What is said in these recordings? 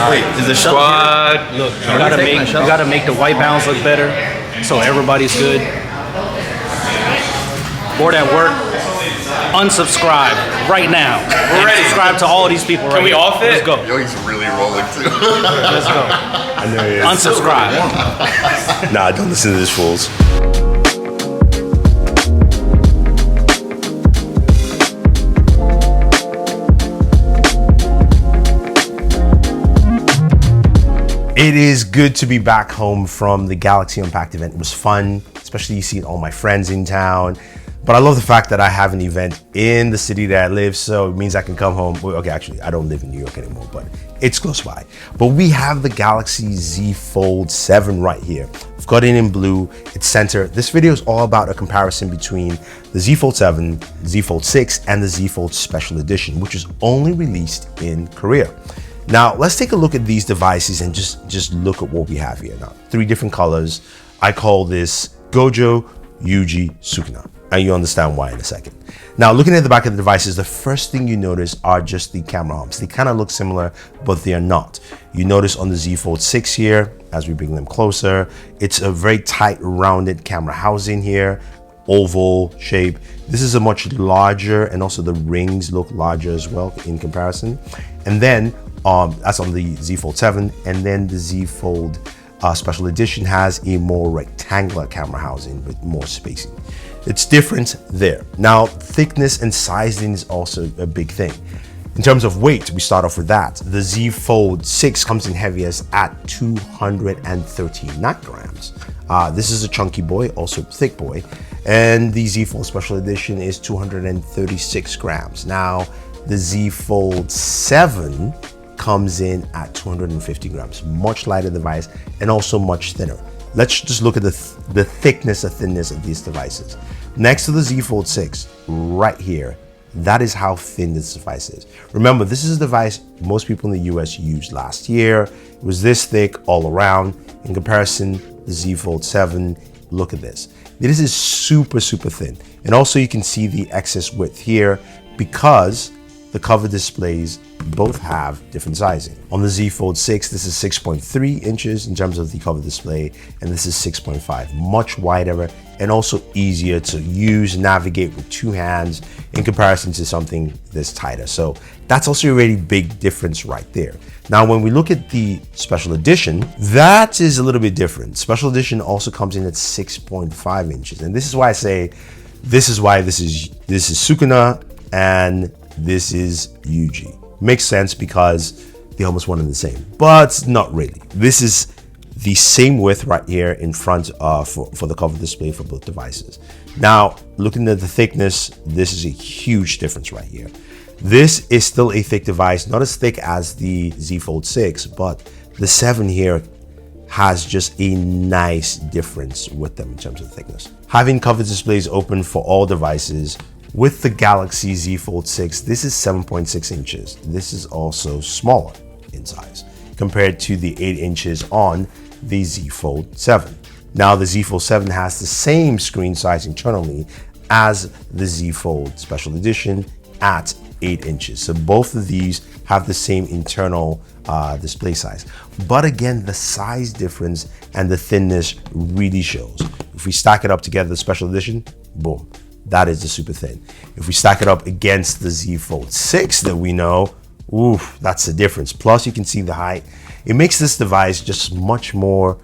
Wait, is the Squad. Look, you gotta make the white balance look better, so everybody's good. Bored at work. Unsubscribe right now. We're ready. Subscribe to all these people. Can we off it? Let's go. Yo, he's really rolling too. Let's go. I know he is. Unsubscribe. Nah, don't listen to these fools. It is good to be back home from the Galaxy Unpacked event. It was fun, especially seeing all my friends in town. But I love the fact that I have an event in the city that I live, so it means I can come home. Well, okay, actually, I don't live in New York anymore, but it's close by. But we have the Galaxy Z Fold 7 right here. I've got it in blue, it's center. This video is all about a comparison between the Z Fold 7, Z Fold 6, and the Z Fold Special Edition, which is only released in Korea. Now, let's take a look at these devices and just look at what we have here. Now, 3 different colors. I call this Gojo, Yuji, Sukuna. And you understand why in a second. Now, looking at the back of the devices, the first thing you notice are just the camera humps. They kind of look similar, but they are not. You notice on the Z Fold 6 here, as we bring them closer, it's a very tight, rounded camera housing here, oval shape. This is a much larger, and also the rings look larger as well in comparison. And then, that's on the Z Fold 7, and then the Z Fold Special Edition has a more rectangular camera housing with more spacing. It's different there. Now, thickness and sizing is also a big thing. In terms of weight, we start off with that. The Z Fold 6 comes in heaviest at 239 grams. This is a chunky boy, also thick boy. And the Z Fold Special Edition is 236 grams. Now, the Z Fold 7 comes in at 250 grams, much lighter device and also much thinner. Let's just look at the thickness and thinness of these devices. Next to the Z Fold 6, right here, that is how thin this device is. Remember, this is a device most people in the US used last year. It was this thick all around. In comparison, the Z Fold 7, look at this. This is super, super thin. And also you can see the excess width here because the cover displays both have different sizing. On the Z Fold 6, this is 6.3 inches in terms of the cover display, and this is 6.5, much wider and also easier to use, navigate with 2 hands in comparison to something this tighter. So that's also a really big difference right there. Now, when we look at the Special Edition, that is a little bit different. Special Edition also comes in at 6.5 inches. And this is why I say, this is Sukuna and this is Yuji. Makes sense because they're almost one and the same, but not really. This is the same width right here in front for the cover display for both devices. Now, looking at the thickness, this is a huge difference right here. This is still a thick device, not as thick as the Z Fold 6, but the 7 here has just a nice difference with them in terms of thickness. Having cover displays open for all devices, with the Galaxy Z Fold 6, this is 7.6 inches. This is also smaller in size compared to the 8 inches on the Z Fold 7. Now, the Z Fold 7 has the same screen size internally as the Z Fold Special Edition at 8 inches. So both of these have the same internal display size. But again, the size difference and the thinness really shows. If we stack it up together, the Special Edition, boom. That is the super thin. If we stack it up against the Z Fold 6 that we know, oof, that's the difference. Plus, you can see the height. It makes this device just much more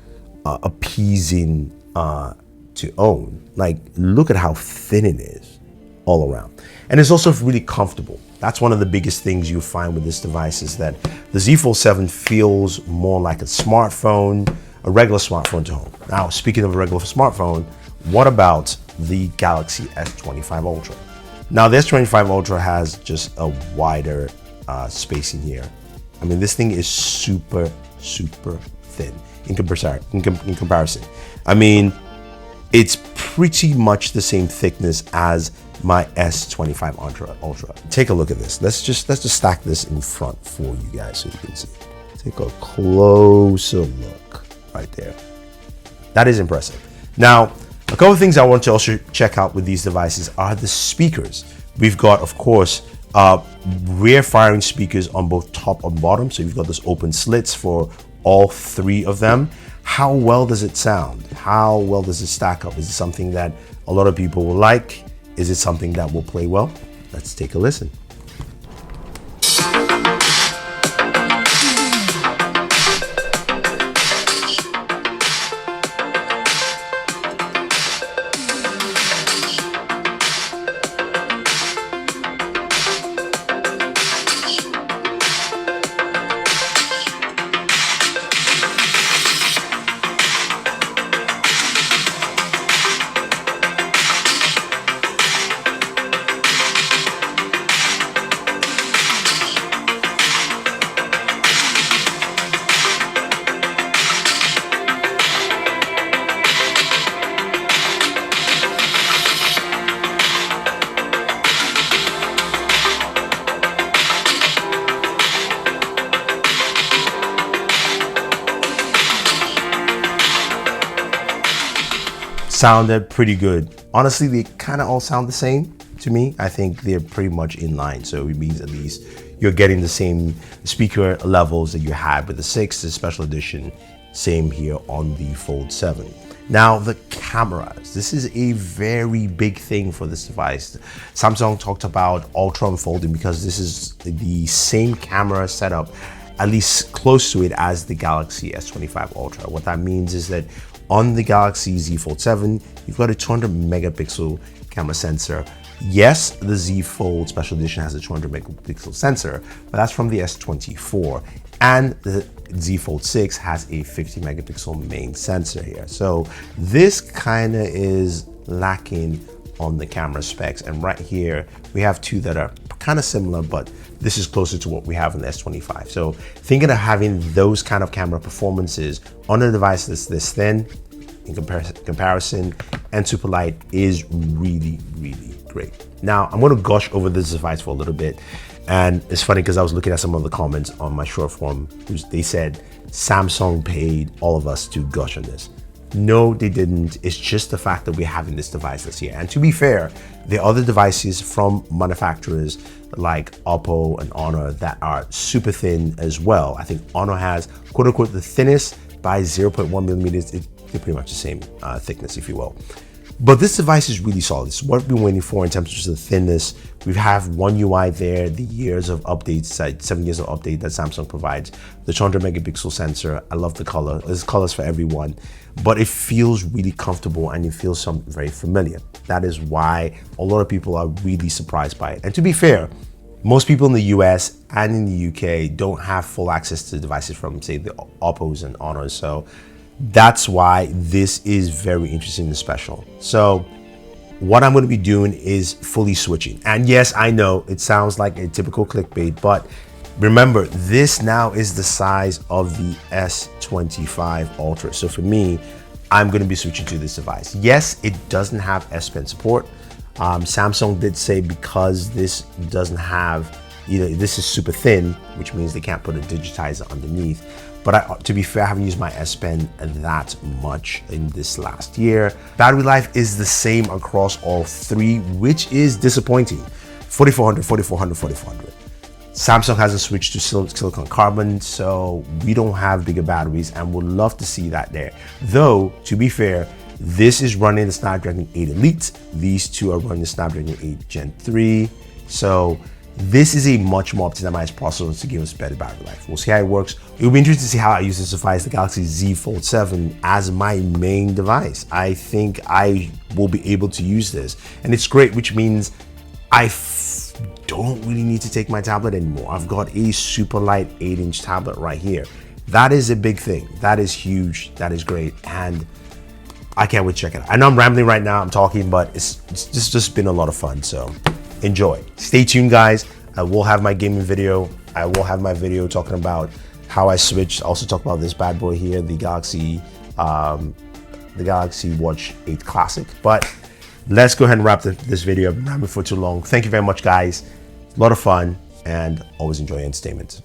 appeasing to own. Like, look at how thin it is all around. And it's also really comfortable. That's one of the biggest things you find with this device is that the Z Fold 7 feels more like a smartphone, a regular smartphone to home. Now, speaking of a regular smartphone, what about the Galaxy S25 Ultra? Now, the S25 Ultra has just a wider spacing here. I mean, this thing is super, super thin in comparison. I mean, it's pretty much the same thickness as my S25 Ultra. Take a look at this. Let's just stack this in front for you guys so you can see. Take a closer look right there. That is impressive. Now, a couple of things I want to also check out with these devices are the speakers. We've got, of course, Rear firing speakers on both top and bottom, so you've got those open slits for all three of them. How well does it sound? How well does it stack up? Is it something that a lot of people will like? Is it something that will play well? Let's take a listen. Sounded pretty good. Honestly, they kind of all sound the same to me. I think they're pretty much in line. So it means at least you're getting the same speaker levels that you had with the 6, the special edition. Same here on the Fold 7. Now the cameras. This is a very big thing for this device. Samsung talked about Ultra unfolding because this is the same camera setup, at least close to it, as the Galaxy S25 Ultra. What that means is that on the Galaxy Z Fold 7, you've got a 200 megapixel camera sensor. Yes, the Z Fold Special Edition has a 200 megapixel sensor, but that's from the S24. And the Z Fold 6 has a 50 megapixel main sensor here. So this kind of is lacking on the camera specs. And right here, we have two that are kind of similar, but this is closer to what we have in the S25. So thinking of having those kind of camera performances on a device that's this thin in comparison and super light is really, really great. Now I'm going to gush over this device for a little bit. And it's funny because I was looking at some of the comments on my short form. They said Samsung paid all of us to gush on this. No, they didn't. It's just the fact that we're having this device this year. And to be fair, there are other devices from manufacturers like Oppo and Honor that are super thin as well. I think Honor has quote unquote the thinnest by 0.1 millimeters. They're pretty much the same thickness, if you will. But this device is really solid. It's what we've been waiting for in terms of the thinness. We have One UI there, the years of updates, 7 years of update that Samsung provides, the 200 megapixel sensor. I love the color. There's colors for everyone, but it feels really comfortable and it feels very familiar. That is why a lot of people are really surprised by it. And to be fair, most people in the US and in the UK don't have full access to devices from, say, the Oppos and Honors. So that's why this is very interesting and special. So what I'm going to be doing is fully switching. And yes, I know it sounds like a typical clickbait, but remember, this now is the size of the S25 Ultra. So for me, I'm going to be switching to this device. Yes, it doesn't have S Pen support. Samsung did say because this doesn't have, this is super thin, which means they can't put a digitizer underneath. But to be fair, I haven't used my S Pen that much in this last year. Battery life is the same across all three, which is disappointing. 4400, 4400, 4400. Samsung hasn't switched to silicon carbon, so we don't have bigger batteries and would love to see that there. Though, to be fair, this is running the Snapdragon 8 Elite. These two are running the Snapdragon 8 Gen 3. So this is a much more optimized processor to give us better battery life. We'll see how it works. It'll be interesting to see how I use this device, the Galaxy Z Fold 7, as my main device. I think I will be able to use this. And it's great, which means I don't really need to take my tablet anymore. I've got a super light 8-inch tablet right here. That is a big thing. That is huge. That is great. And I can't wait to check it out. I know I'm rambling right now, I'm talking, but it's just been a lot of fun. So enjoy. Stay tuned, guys. I will have my gaming video. I will have my video talking about how I switched. Also talk about this bad boy here, the Galaxy Watch 8 Classic. But let's go ahead and wrap this video. I've been rambling for too long. Thank you very much, guys. A lot of fun and always enjoy entertainment.